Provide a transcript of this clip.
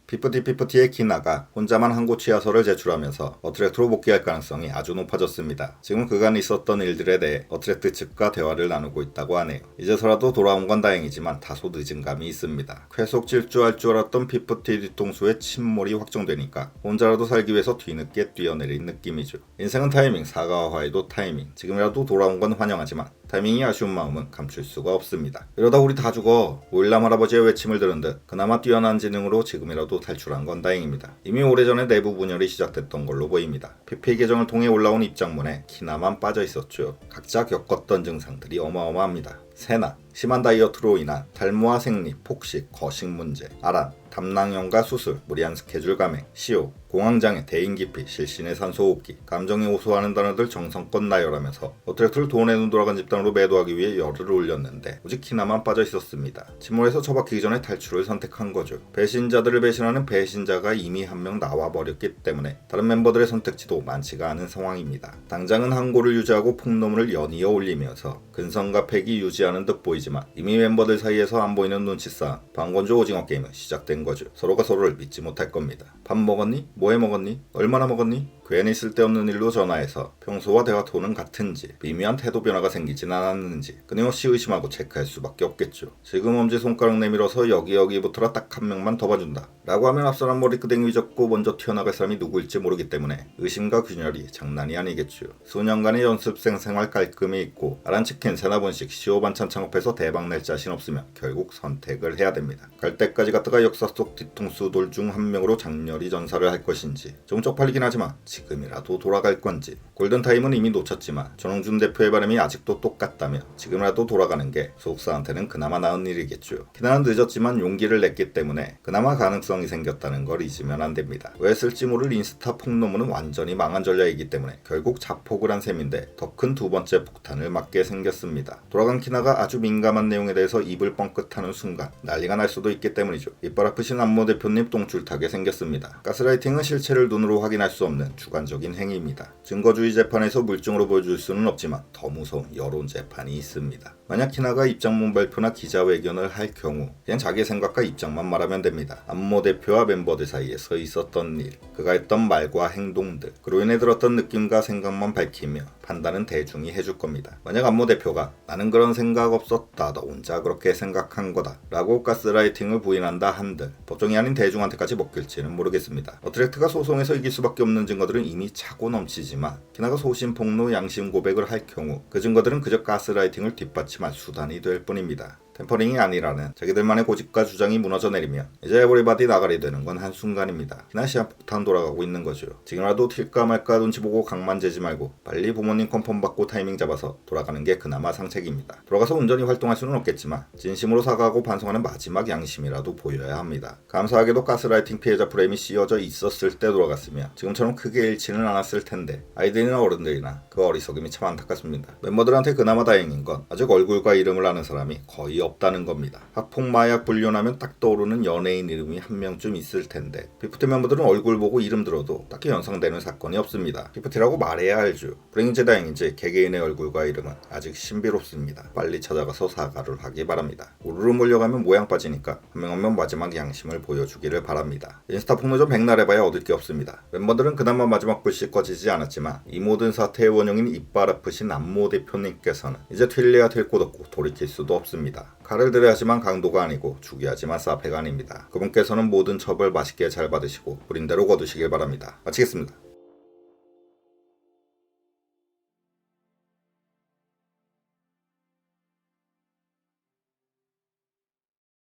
피프티의 키나가 혼자만 항고 취하서를 제출하면서 어트랙트로 복귀할 가능성이 아주 높아졌습니다. 지금 그간 있었던 일들에 대해 어트랙트 측과 대화를 나누고 있다고 하네요. 이제서라도 돌아온 건 다행이지만 다소 늦은 감이 있습니다. 계속 질주할 줄 알았던 피프티 뒤통수에 침몰이 확정되니까 혼자라도 살기 위해서 뒤늦게 뛰어내린 느낌이죠. 인생은 타이밍, 사과와 화해도 타이밍. 지금이라도 돌아온 건 환영하지만 타이밍이 아쉬운 마음은 감출 수가 없습니다. 이러다 우리 다 죽어. 오일남 할아버지의 외침을 들은 듯 그나마 뛰어난 지능으로 지금이라도 탈출한 건 다행입니다. 이미 오래전에 내부 분열이 시작됐던 걸로 보입니다. PP 계정을 통해 올라온 입장문에 키나만 빠져 있었죠. 각자 겪었던 증상들이 어마어마합니다. 세나, 심한 다이어트로 인한 탈모와 생리, 폭식, 거식 문제, 아란, 담낭염과 수술, 무리한 스케줄 감행, 시오, 공황장애, 대인기피, 실신의 산소호흡기, 감정이 호소하는 단어들 정성껏 나열하면서 어트랙트를 돈에 눈 돌아간 집단으로 매도하기 위해 열을 올렸는데 오직 키나만 빠져 있었습니다. 침몰에서 처박히기 전에 탈출을 선택한 거죠. 배신자들을 배신하는 배신자가 이미 한 명 나와버렸기 때문에 다른 멤버들의 선택지도 많지가 않은 상황입니다. 당장은 항고를 유지하고 폭로문을 연이어 올리면서 근성과 팩이 유지하는 듯 보이지만 이미 멤버들 사이에서 안 보이는 눈치싸움, 방건조 오징어 게임은 시작된 거죠. 서로가 서로를 믿지 못할 겁니다. 밥 먹었니? 뭐 해 먹었니? 얼마나 먹었니? 괜히 쓸데없는 일로 전화해서 평소와 대화 톤은 같은지 미묘한 태도 변화가 생기진 않았는지 끊임없이 의심하고 체크할 수밖에 없겠죠. 지금 엄지손가락 내밀어서 여기부터라 딱 한 명만 더 봐준다 라고 하면 앞사람 머리끄댕이 휘젓고 먼저 튀어나갈 사람이 누구일지 모르기 때문에 의심과 균열이 장난이 아니겠죠. 수년간의 연습생 생활 깔끔히 있고 아란치킨 세나번씩 시오 반찬 창업해서 대박낼 자신 없으면 결국 선택을 해야 됩니다. 갈 때까지 갔다가 역사 속 뒤통수 돌 중 한 명으로 장렬히 전사를 할 것인지 좀 쪽팔리긴 하지만 지금이라도 돌아갈 건지. 골든타임은 이미 놓쳤지만 전홍준 대표의 바람이 아직도 똑같다며 지금이라도 돌아가는 게 소속사한테는 그나마 나은 일이겠죠. 키나는 늦었지만 용기를 냈기 때문에 그나마 가능성이 생겼다는 걸 잊으면 안 됩니다. 왜 쓸지 모를 인스타 폭로문은 완전히 망한 전략이기 때문에 결국 자폭을 한 셈인데 더 큰 두 번째 폭탄을 맞게 생겼습니다. 돌아간 키나가 아주 민감한 내용에 대해서 입을 뻥끗하는 순간 난리가 날 수도 있기 때문이죠. 이빨 아프신 안모 대표님 똥줄 타게 생겼습니다. 가스라이팅은 실체를 눈으로 확인할 수 없는 주관적인 행위입니다. 증거주의 재판에서 물증으로 보여줄 수는 없지만 더 무서운 여론 재판이 있습니다. 만약 키나가 입장문 발표나 기자회견을 할 경우 그냥 자기 생각과 입장만 말하면 됩니다. 안모 대표와 멤버들 사이에서 있었던 일, 그가 했던 말과 행동들, 그로 인해 들었던 느낌과 생각만 밝히며 판단은 대중이 해줄 겁니다. 만약 안모 대표가 나는 그런 생각 없었다, 너 혼자 그렇게 생각한 거다 라고 가스라이팅을 부인한다 한들 법정이 아닌 대중한테까지 먹힐지는 모르겠습니다. 어트랙트가 소송에서 이길 수밖에 없는 증거들은 이미 차고 넘치지만 키나가 소신 폭로, 양심 고백을 할 경우 그 증거들은 그저 가스라이팅을 뒷받침할 수단이 될 뿐입니다. 템퍼링이 아니라는 자기들만의 고집과 주장이 무너져 내리면 이제 에버리바디 나가리 되는 건 한순간입니다. 키나 시한폭탄 돌아가고 있는 거죠. 지금이라도 튈까 말까 눈치 보고 강만 재지 말고 빨리 부모님 컨펌 받고 타이밍 잡아서 돌아가는 게 그나마 상책입니다. 돌아가서 온전히 활동할 수는 없겠지만 진심으로 사과하고 반성하는 마지막 양심이라도 보여야 합니다. 감사하게도 가스라이팅 피해자 프레임이 씌워져 있었을 때 돌아갔으면 지금처럼 크게 잃지는 않았을 텐데 아이들이나 어른들이나 그 어리석음이 참 안타깝습니다. 멤버들한테 그나마 다행인 건 아직 얼굴과 이름을 아는 사람이 거의 없다는 겁니다. 학폭 마약 불륜하면 딱 떠오르는 연예인 이름이 한 명쯤 있을 텐데 피프티 멤버들은 얼굴 보고 이름 들어도 딱히 연상되는 사건이 없습니다. 피프티라고 말해야 알죠. 불행인지 다행인지 개개인의 얼굴과 이름은 아직 신비롭습니다. 빨리 찾아가서 사과를 하기 바랍니다. 우르르 몰려가면 모양 빠지니까 한 명 한 명 마지막 양심을 보여주기를 바랍니다. 인스타 폭로전 백날 해봐야 얻을 게 없습니다. 멤버들은 그나마 마지막 불씨 꺼지지 않았지만 이 모든 사태의 원흉인 이빨 아프신 안모 대표님께서는 이제 튈래야 될 곳 없고 돌이킬 수도 없습니다. 칼을 들여야지만 강도가 아니고 죽여야지만 사패가 아닙니다. 그분께서는 모든 처벌 맛있게 잘 받으시고 부린대로 거두시길 바랍니다. 마치겠습니다.